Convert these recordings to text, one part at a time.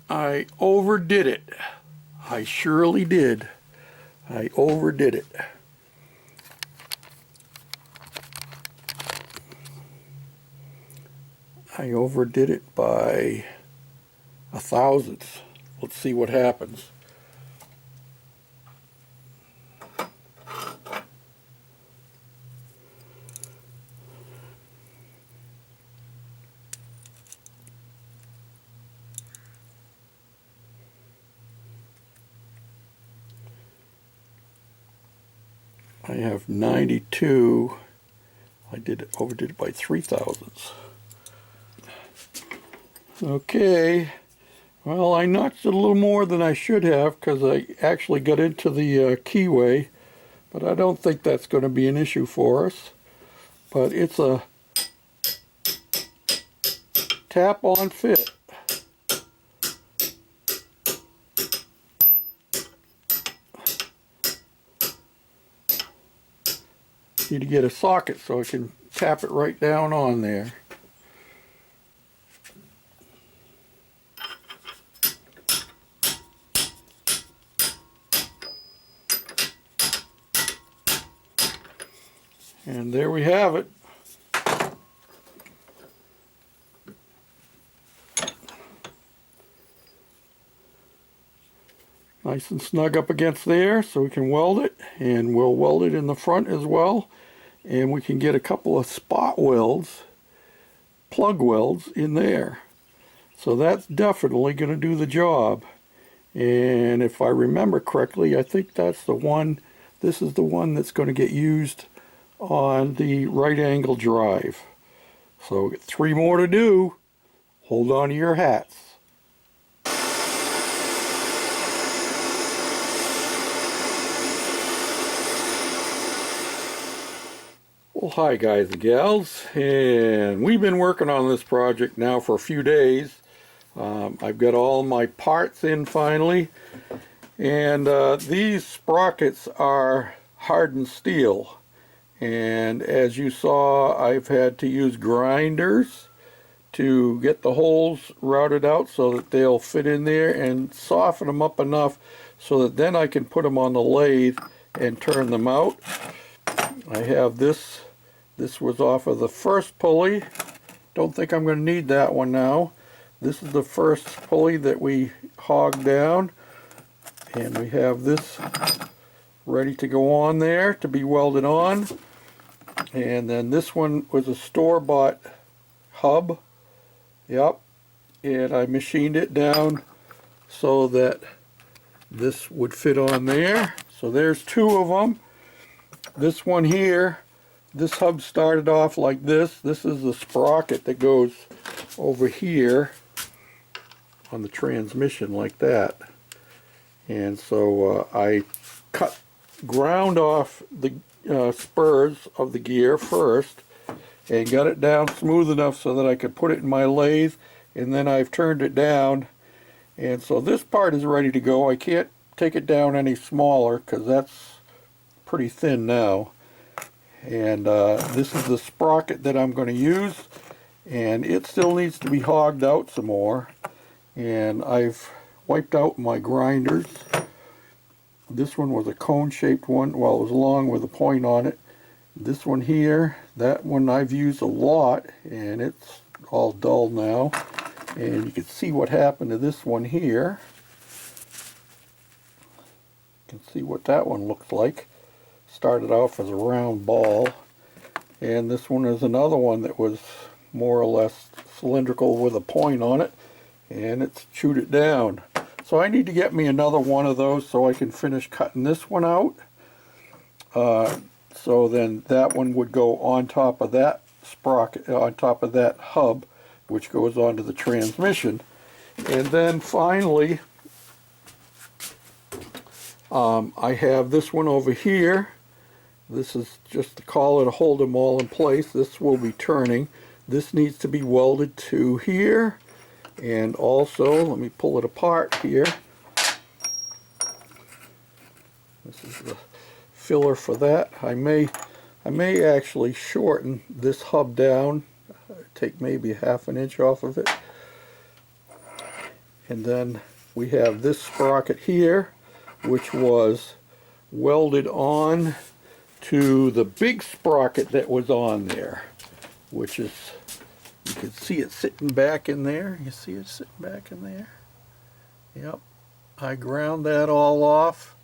I overdid it. I surely did. I overdid it. I overdid it by 1/1000th. Let's see what happens. I have 92. I overdid it by 3/1000ths. Okay. Well, I notched it a little more than I should have because I actually got into the keyway, but I don't think that's going to be an issue for us. But it's a tap-on fit. Need to get a socket so I can tap it right down on there. And there we have it. Nice and snug up against there so we can weld it, and we'll weld it in the front as well, and we can get a couple of spot welds, plug welds in there. So that's definitely going to do the job. And if I remember correctly, I think that's the one, this is the one that's going to get used on the right angle drive. So 3 more to do. Hold on to your hats. Well, hi guys and gals, and we've been working on this project now for a few days. I've got all my parts in finally, and these sprockets are hardened steel, and as you saw, I've had to use grinders to get the holes routed out so that they'll fit in there and soften them up enough so that then I can put them on the lathe and turn them out. I have this was off of the first pulley. Don't think I'm going to need that one now. This is the first pulley that we hogged down, and we have this ready to go on there to be welded on. And then this one was a store-bought hub. Yep, and I machined it down so that this would fit on there. So there's 2 of them. This one here, this hub started off like this. This is the sprocket that goes over here on the transmission like that. And so I ground off the spurs of the gear first and got it down smooth enough so that I could put it in my lathe, and then I've turned it down, and so this part is ready to go. I can't take it down any smaller because that's pretty thin now. And this is the sprocket that I'm going to use, and it still needs to be hogged out some more, and I've wiped out my grinders. This one was a cone-shaped one, well, it was long with a point on it. This one here, that one I've used a lot, and it's all dull now. And you can see what happened to this one here. You can see what that one looks like. Started off as a round ball, and this one is another one that was more or less cylindrical with a point on it, and it's chewed it down. So I need to get me another one of those so I can finish cutting this one out. So then that one would go on top of that sprocket, on top of that hub, which goes onto the transmission. And then finally, I have this one over here. This is just to call it, to hold them all in place. This will be turning. This needs to be welded to here, and also, let me pull it apart here. This is the filler for that. I may actually shorten this hub down, take maybe 1/2 inch off of it, And then we have this sprocket here, which was welded on to the big sprocket that was on there, which is, you can see it sitting back in there. You see it sitting back in there? Yep. I ground that all off,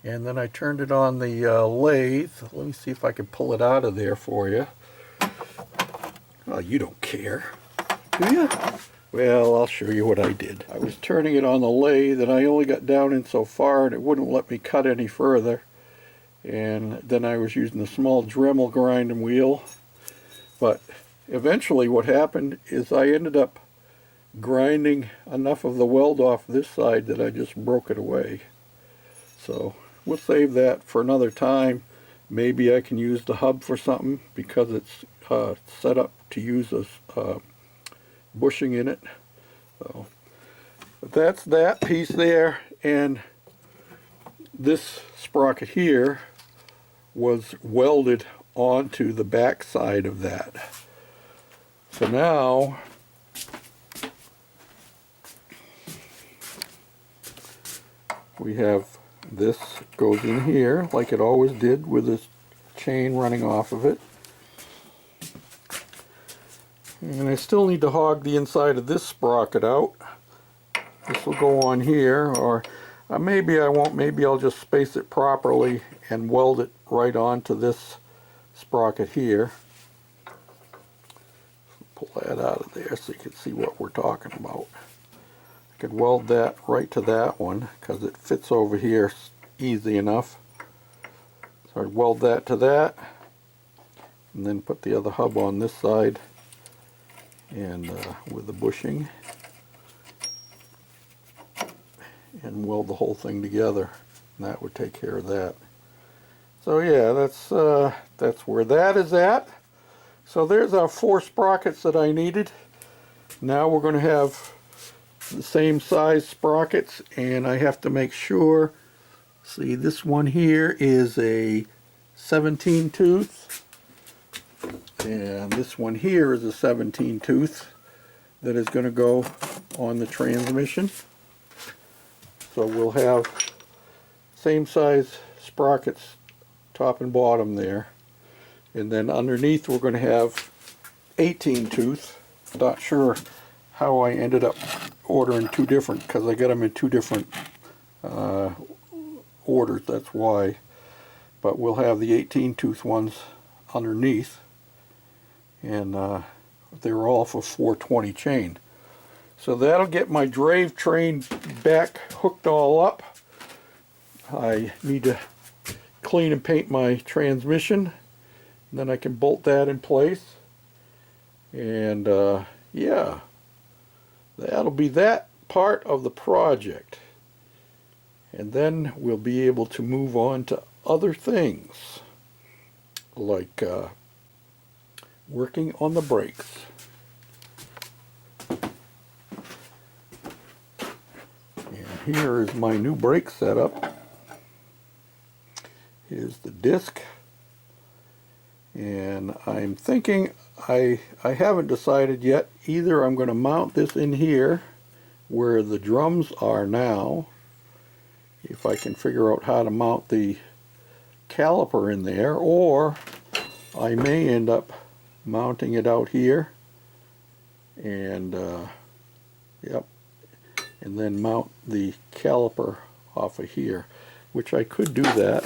and then I turned it on the lathe. Let me see if I can pull it out of there for you. Oh, you don't care, do you? Well, I'll show you what I did. I was turning it on the lathe, and I only got down in so far, and it wouldn't let me cut any further. And then I was using a small Dremel grinding wheel. But eventually what happened is I ended up grinding enough of the weld off this side that I just broke it away. So we'll save that for another time. Maybe I can use the hub for something because it's set up to use a bushing in it. So but that's that piece there, and this sprocket here was welded onto the back side of that. So now we have this goes in here like it always did with this chain running off of it. And I still need to hog the inside of this sprocket out. This will go on here, or maybe I won't. Maybe I'll just space it properly and weld it right onto this sprocket here. Pull that out of there so you can see what we're talking about. I could weld that right to that one because it fits over here easy enough. So I'd weld that to that, and then put the other hub on this side, and with the bushing, and weld the whole thing together, and that would take care of that. So yeah, that's where that is at. So there's our 4 sprockets that I needed. Now we're going to have the same size sprockets, and I have to make sure, see, this one here is a 17 tooth, and this one here is a 17 tooth that is going to go on the transmission. So we'll have same size sprockets top and bottom there, and then underneath we're going to have 18 tooth. Not sure how I ended up ordering 2 different, because I got them in 2 different orders, that's why. But we'll have the 18 tooth ones underneath, and they're all for 420 chain. So that'll get my drive train back hooked all up. I need to clean and paint my transmission, and then I can bolt that in place. And yeah, that'll be that part of the project. And then we'll be able to move on to other things, like working on the brakes. And here is my new brake setup. Here's the disc, and I'm thinking, I haven't decided yet. Either I'm going to mount this in here where the drums are now, if I can figure out how to mount the caliper in there, or I may end up mounting it out here, and yep, and then mount the caliper off of here, which I could do that.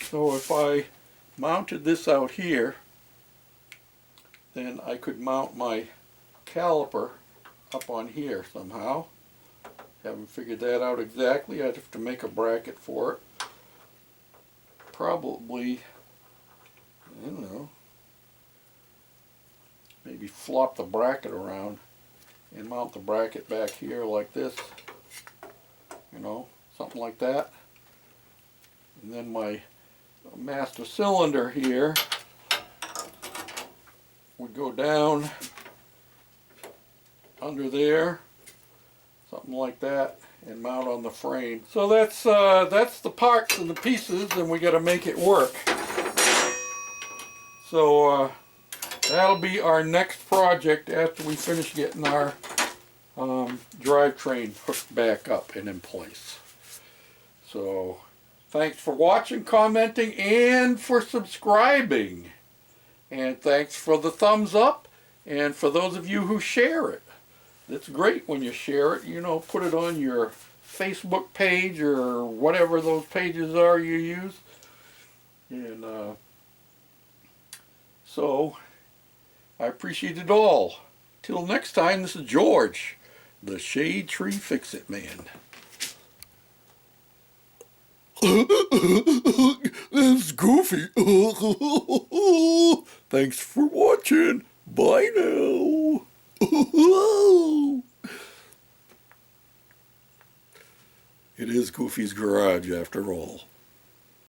So if I mounted this out here, then I could mount my caliper up on here somehow. Haven't figured that out exactly. I'd have to make a bracket for it. Probably, I don't know, maybe flop the bracket around and mount the bracket back here like this, you know, something like that. And then my master cylinder here would go down under there, something like that, and mount on the frame. So that's the parts and the pieces, and we got to make it work. So that'll be our next project after we finish getting our drivetrain hooked back up and in place. So thanks for watching, commenting, and for subscribing. And thanks for the thumbs up, and for those of you who share it. It's great when you share it, you know, put it on your Facebook page or whatever those pages are you use. And so I appreciate it all. Till next time, this is George, the Shade Tree Fix-It Man. This is Goofy. Thanks for watching. Bye now. It is Goofy's garage after all.